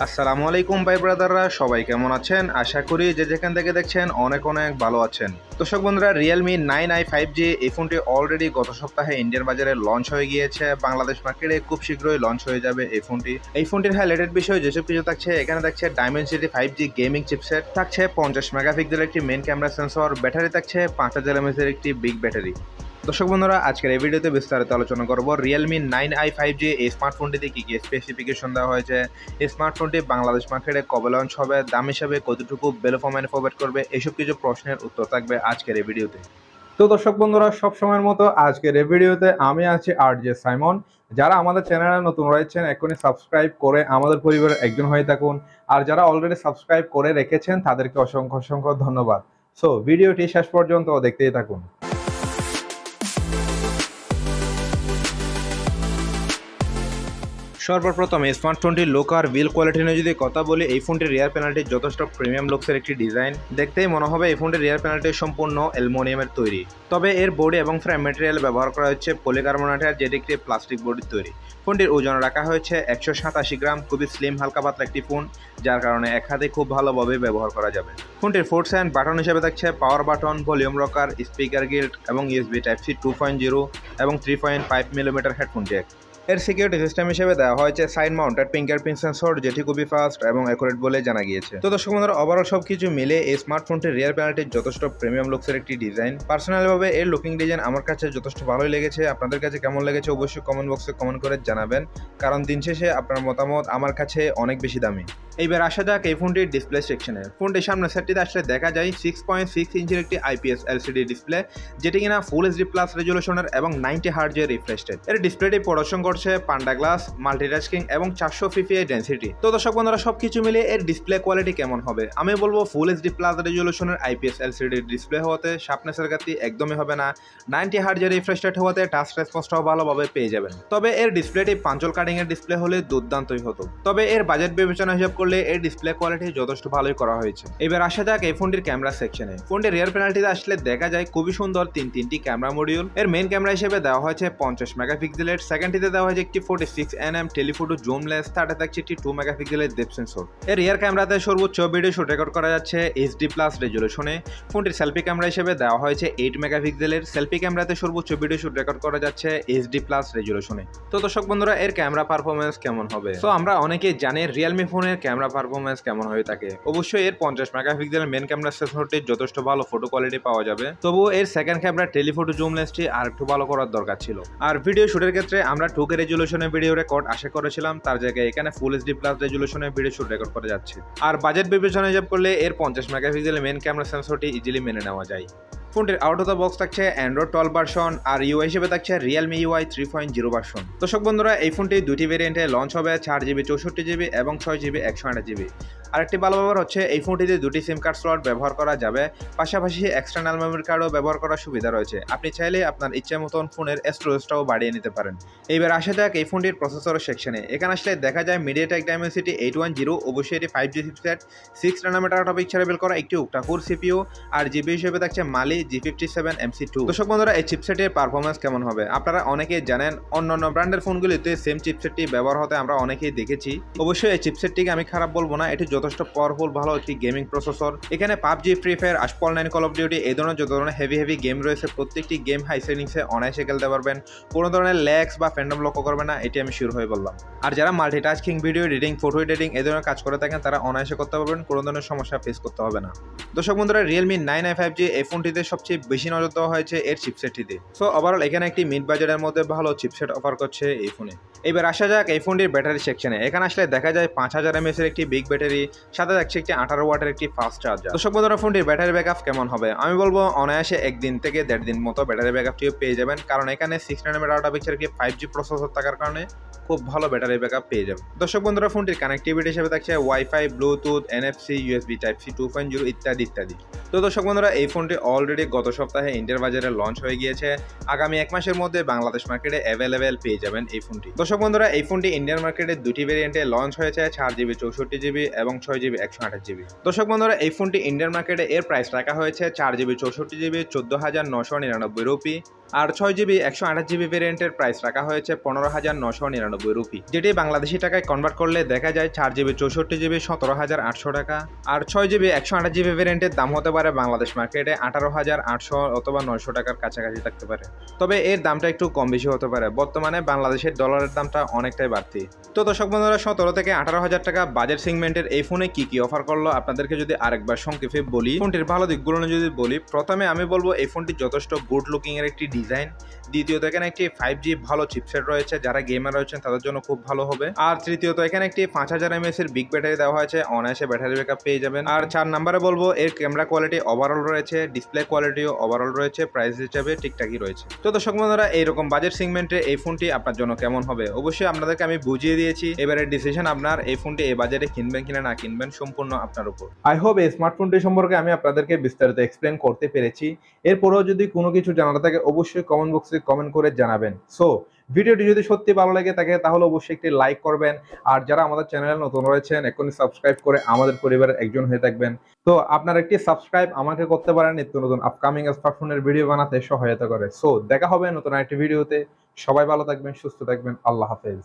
আসসালামু আলাইকুম ভাই ব্রাদাররা, সবাই কেমন আছেন? আশা করি যে যেখান থেকে দেখছেন অনেক অনেক ভালো আছেন। দর্শক বন্ধুরা, Realme 9i 5G এই ফোনটি অলরেডি গত সপ্তাহে ইন্ডিয়ান বাজারে লঞ্চ হয়ে গিয়েছে। বাংলাদেশ মার্কেটে খুব শীঘ্রই লঞ্চ হয়ে যাবে এই ফোনটি। এই ফোনটির হাইলাইটেড বিষয় যেসব কিছু থাকছে, এখানে থাকছে ডায়মেনসিটি 5G গেমিং চিপসেট, থাকছে 50 মেগাপিক্সেলের একটি মেইন ক্যামেরা সেন্সর, ব্যাটারি থাকছে 5000 mAh এর একটি বিগ ব্যাটারি। দর্শক বন্ধুরা, আজকের এই ভিডিওতে বিস্তারিত আলোচনা করব Realme 9i 5G এই স্মার্টফোনটিতে কী কী স্পেসিফিকেশন দেওয়া হয়েছে, এই স্মার্টফোনটি বাংলাদেশ মার্কেটে কবে লঞ্চ হবে, দাম হিসাবে কতটুকু ভ্যালু ফর মানি প্রোভাইড করবে, এইসব কিছু প্রশ্নের উত্তর থাকবে আজকের এই ভিডিওতে। তো দর্শক বন্ধুরা, সব সময়ের মতো আজকের এই ভিডিওতে আমি আছি আরজে সাইমন। যারা আমাদের চ্যানেলে নতুন রয়েছেন এখনই সাবস্ক্রাইব করে আমাদের পরিবারের একজন হয়ে থাকুন, আর যারা অলরেডি সাবস্ক্রাইব করে রেখেছেন তাদেরকে অসংখ্য অসংখ্য ধন্যবাদ। সো ভিডিওটি শেষ পর্যন্ত দেখতেই থাকুন। সর্বপ্রথম এই স্মার্টফোনটির লুক আর বিল কোয়ালিটি নিয়ে যদি কথা বলি, এই ফোনটির রিয়ার প্যানেলটি যথেষ্ট প্রিমিয়াম লুকসের একটি ডিজাইন। দেখতেই মনে হবে এই ফোনটির রিয়ার প্যানেলটি সম্পূর্ণ অ্যালুমিনিয়ামের তৈরি, তবে এর বডি এবং ফ্রেম ম্যাটেরিয়াল ব্যবহার করা হচ্ছে পলিকার্বনেটের, যেটি একটি প্লাস্টিক বডির তৈরি। ফোনটির ওজন রাখা হয়েছে 187 গ্রাম, খুবই স্লিম হালকা পাতলা একটি ফোন, যার কারণে এক হাতে খুব ভালোভাবে ব্যবহার করা যাবে। ফোনটির ফোর্স অ্যান্ড বাটন হিসেবে থাকছে power button, volume rocker, speaker guild এবং ইউএসবি টাইপ সি 2.0 এবং 3.5 মিলিমিটার হেডফোন জ্যাক। এর সিকিউরিটি সিস্টেম হিসেবে দেওয়া হয়েছে সাইড মাউন্টেড ফিঙ্গারপ্রিন্ট সেন্সর, যেটি খুবই ফাস্ট এবং অ্যাকুরেট বলে জানা গিয়েছে। তো দর্শক বন্ধুরা, ওভারঅল সবকিছু মিলে এই স্মার্টফোনটির রিয়ার প্যানেলটি যথেষ্ট প্রিমিয়াম লুকসের একটি ডিজাইন। পার্সোনালিভাবে এর লুকিং ডিজাইন আমার কাছে যথেষ্ট ভালোই লেগেছে। আপনাদের কাছে কেমন লেগেছে অবশ্যই কমেন্ট বক্সে কমেন্ট করে জানাবেন, কারণ দিন শেষে আপনার মতামত আমার কাছে অনেক বেশি দামি। এইবার আসা যাক এই ফোনটির ডিসপ্লে সেকশনে। ফোনটির সামনের সেটটিতে আসলে দেখা যায় 6.6 ইঞ্চির একটি IPS LCD ডিসপ্লে, যেটি কিনা ফুল HD প্লাস রেজুলেশনের এবং 90 হার্জের রিফ্রেশ রেট। এর ডিসপ্লেটি প্রদর্শন করছে পান্ডা গ্লাস, মাল্টিটাস্কিং এবং 400 ppi ডেন্সিটি। তো দর্শক বন্ধুরা, সবকিছু মিলিয়ে এর ডিসপ্লে কোয়ালিটি কেমন হবে? আমি বলবো ফুল HD প্লাস রেজুলেশনের IPS LCD ডিসপ্লে হওয়াতে শার্পনেসের ঘাটতি একদমই হবে না। 90 হার্জের রিফ্রেশ রেট হওয়াতে টাচ রেসপন্সটাও ভালোভাবে পেয়ে যাবেন। তবে এর ডিসপ্লেটি পাঞ্চল কাটিং এর ডিসপ্লে হলে দুর্দান্তই হতো। তবে এর বাজেট বিবেচনা হিসাব করলে এর ডিসপ্লে কোয়ালিটি যথেষ্ট ভালোই করা হয়েছে। এবার আসা যাক এই ফোনটির ক্যামেরা সেকশনে। ফোনটির রিয়ার প্যানেলটিতে আসলে দেখা যায় খুবই সুন্দর তিনটি ক্যামেরা মডিউল। এর মেইন ক্যামেরা হিসেবে দেওয়া হয়েছে 50 মেগাপিক্সেলের, সেকেন্ডটিতে দেওয়া হয়েছে একটি 46nm টেলিফোটো জুমলেস, থার্ডে থাকছে একটি 2 মেগাপিক্সেলের ডেপথ সেন্সর। এর রিয়ার ক্যামেরাতে সর্বোচ্চ ভিডিও শুট রেকর্ড করা যাচ্ছে HD প্লাস রেজুলেশনে। ফোনটির সেলফি ক্যামেরা হিসেবে দেওয়া হয়েছে 8 মেগাপিক্সেলের, সেলফি ক্যামেরাতে সর্বোচ্চ ভিডিও শুট রেকর্ড করা যাচ্ছে HD প্লাস রেজুলেশনে। তো দর্শক বন্ধুরা, এর ক্যামেরা পারফরমেন্স কেমন হবে? তো আমরা অনেকেই জানি Realme ফোনের ক্যামেরা পারফরমেন্স কেমন হয়ে থাকে। অবশ্যই এর 50 মেগাপিক্সেলের মেইন ক্যামেরা সেন্সরটি যথেষ্ট ভালো ফটো কোয়ালিটি পাওয়া যাবে, তবুও এর সেকেন্ড ক্যামেরা টেলিফোটো জুম লেন্সটি আর একটু ভালো করার দরকার ছিল। আর ভিডিও শুটের ক্ষেত্রে আমরা 2K রেজুলেশনে ভিডিও রেকর্ড আশা করেছিলাম, তার জায়গায় এখানে ফুল HD প্লাস রেজুলেশনে ভিডিও শুট রেকর্ড করা যাচ্ছে। আর বাজেট বিবেচনা হিসাব করলে এর 50 মেগাপিক্সেলের মেইন ক্যামেরা সেন্সরটি ইজিলি মেনে নেওয়া যায়। ফোনটির আউট অফ দ্য বক্স থাকছে অ্যান্ড্রয়েড 12 ভার্সন, আর ইউআই হিসেবে থাকছে Realme UI 3.0 ভার্সন। দর্শক বন্ধুরা, এই ফোনটি দুটি ভেরিয়েন্টে লঞ্চ হবে, 4GB 64GB এবং 6GB 128GB। আরেকটি ভালো ব্যবহার হচ্ছে এই ফোনটিতে দুটি সিম কার্ড স্লট ব্যবহার করা যাবে, পাশাপাশি এক্সটার্নাল মেমোরি কার্ডও ব্যবহার করার সুবিধা রয়েছে। আপনি চাইলে আপনার ইচ্ছা মতন ফোনের স্টোরেজটাও বাড়িয়ে নিতে পারেন। এইবার আসা যাক এই ফোনটির প্রসেসরের সেকশনে। এখানে আসলে দেখা যায় MediaTek Dimensity 810, অবশ্যই এটি 5G চিপসেট, 6 ন্যানোমিটার অটোপিক চ্যানেল করা একটি octa-core CPU, আর জিবি হিসেবে থাকছে মালি G57 MC2। দর্শক বন্ধুরা, এই চিপসেটের পারফরমেন্স কেমন হবে? আপনারা অনেকেই জানেন অন্যান্য ব্র্যান্ডের ফোনগুলিতে সেম চিপসেটটি ব্যবহার হতে আমরা অনেকেই দেখেছি। অবশ্যই এই চিপসেটটিকে আমি খারাপ বলবো না, এটি যথেষ্ট পাওয়ারফুল ভালো একটি গেমিং প্রসেসর। এখানে PUBG, free fire, Asphalt 9, call of duty এই ধরনের যত ধরনের হেভি গেম রয়েছে প্রত্যেকটি গেম হাই সেটিংসে অনায়াসে খেলতে পারবেন। কোনো ধরনের ল্যাগস বা ফ্যান্ডম লক্ষ্য করবে না, এটি আমি শিওর হয়ে বললাম। আর যারা multitasking, video editing, photo editing এই ধরনের কাজ করে থাকেন তারা অনায়াসে করতে পারবেন, কোনো ধরনের সমস্যা ফেস করতে হবে না। দর্শক বন্ধুরা, Realme 9i 5G এই ফোনটিতে সবচেয়ে বেশি নজর দেওয়া হয়েছে এর চিপসেটটিতে। সো ওভারঅল এখানে একটি মিড বাজেটের মধ্যে ভালো চিপসেট অফার করছে এই ফোনে। এবার আসা যাক এই ফোনটির ব্যাটারি সেকশনে। এখানে আসলে দেখা যায় 5000 mAh এর একটি বিগ ব্যাটারি, সাথে থাকছে একটি 18 ওয়াটের একটি ফাস্ট চার্জার। দর্শক বন্ধুরা, ফোনটির ব্যাটারি ব্যাকআপ কেমন হবে? আমি বলবো অনায়াসে 1 দিন থেকে 1.5 দিন মতো ব্যাটারি ব্যাকআপটিও পেয়ে যাবেন, কারণ এখানে 6 ন্যানোমিটার অটোপিক্সের একটি 5G প্রসেসর থাকার কারণে খুব ভালো ব্যাটারি ব্যাকআপ পেয়ে যাবেন। দর্শক বন্ধুরা, ফোনটির কানেক্টিভিটি হিসেবে থাকছে WiFi, Bluetooth, NFC, USB type C 2.0 ইত্যাদি ইত্যাদি। তো দর্শক বন্ধুরা, এই ফোনটি অলরেডি গত সপ্তাহে ইন্ডিয়ার বাজারে লঞ্চ হয়ে গিয়েছে। আগামী 1 মাসের মধ্যে বাংলাদেশ মার্কেটে অ্যাভেলেবেল পেয়ে যাবেন এই ফোনটি। দর্শক বন্ধুরা, এই ফোনটি ইন্ডিয়ান মার্কেটে দুটি ভেরিয়েন্টে লঞ্চ হয়েছে, 4GB 64GB এবং 6GB 128GB। দর্শক বন্ধুরা, এই ফোনটি ইন্ডিয়ান মার্কেটে এর প্রাইস রাখা হয়েছে 4GB 64GB 14,999 রুপি, আর 6GB 128GB ভেরিয়েন্টের প্রাইস রাখা হয়েছে 15,999 রুপি, যেটি বাংলাদেশি টাকায় কনভার্ট করলে দেখা যায় 4GB 64GB 17,800 টাকা, আর 6GB 128GB ভেরিয়েন্টের দাম হতে পারে বাংলাদেশ মার্কেটে 18,800 অথবা 900 টাকার কাছাকাছি থাকতে পারে। তবে এর দামটা একটু কম বেশি হতে পারে, বর্তমানে বাংলাদেশের ডলারের দামটা অনেকটাই বাড়তি। তো দর্শক বন্ধুরা, 17 থেকে 18,000 টাকা বাজেট সেগমেন্টের এই ফোনে কি কি অফার করলো আপনাদেরকে যদি আরেকবার সংক্ষেপে বলি, ফোনটির ভালো দিকগুলো যদি বলি, প্রথমে আমি বলবো এই ফোনটি যথেষ্ট গুড লুকিং এর একটি ডিজাইন। দ্বিতীয়ত, এখানে একটি 5G ভালো চিপসেট রয়েছে, যারা গেমার রয়েছেন তাদের জন্য খুব ভালো হবে। আর তৃতীয়ত, এখানে একটি 5000 mAh এর বিগ ব্যাটারি দেওয়া হয়েছে, অনায়াসে ব্যাটারি ব্যাকআপ পেয়ে যাবেন। আর 4 নম্বরে বলবো এর ক্যামেরা কোয়ালিটি ওভারঅল রয়েছে, ডিসপ্লে কোয়ালিটিও ওভারঅল রয়েছে, প্রাইস হিসাবে ঠিকঠাকই রয়েছে। তো দর্শক বন্ধুরা, এইরকম বাজেট সেগমেন্টে এই ফোনটি আপনার জন্য কেমন হবে অবশ্যই আপনাদেরকে আমি বুঝিয়ে দিয়েছি। এবারে ডিসিশন আপনার, এই ফোনটি এই বাজেটে কিনবেন কিনা না কিনবেন সম্পূর্ণ আপনার উপর। আই হোপ এই স্মার্টফোনটি সম্পর্কে আমি আপনাদেরকে বিস্তারিত এক্সপ্লেন করতে পেরেছি। এরপরেও যদি কোনো কিছু জানার থাকে অবশ্যই কমেন্ট বক্সে কমেন্ট করে জানাবেন। সো ভিডিওটি যদি সত্যি ভালো লাগে থাকে তাহলে অবশ্যই একটি লাইক করবেন, আর যারা আমাদের চ্যানেলে নতুন রয়েছেন এখনই সাবস্ক্রাইব করে আমাদের পরিবারের একজন হয়ে থাকবেন। তো আপনার একটি সাবস্ক্রাইব আমাকে করতে পারেন নিত্য নতুন আপকামিং স্মার্টফোনের ভিডিও বানাতে সহায়তা করে। সো দেখা হবে নতুন একটি ভিডিওতে। সবাই ভালো থাকবেন, সুস্থ থাকবেন, আল্লাহ হাফেজ।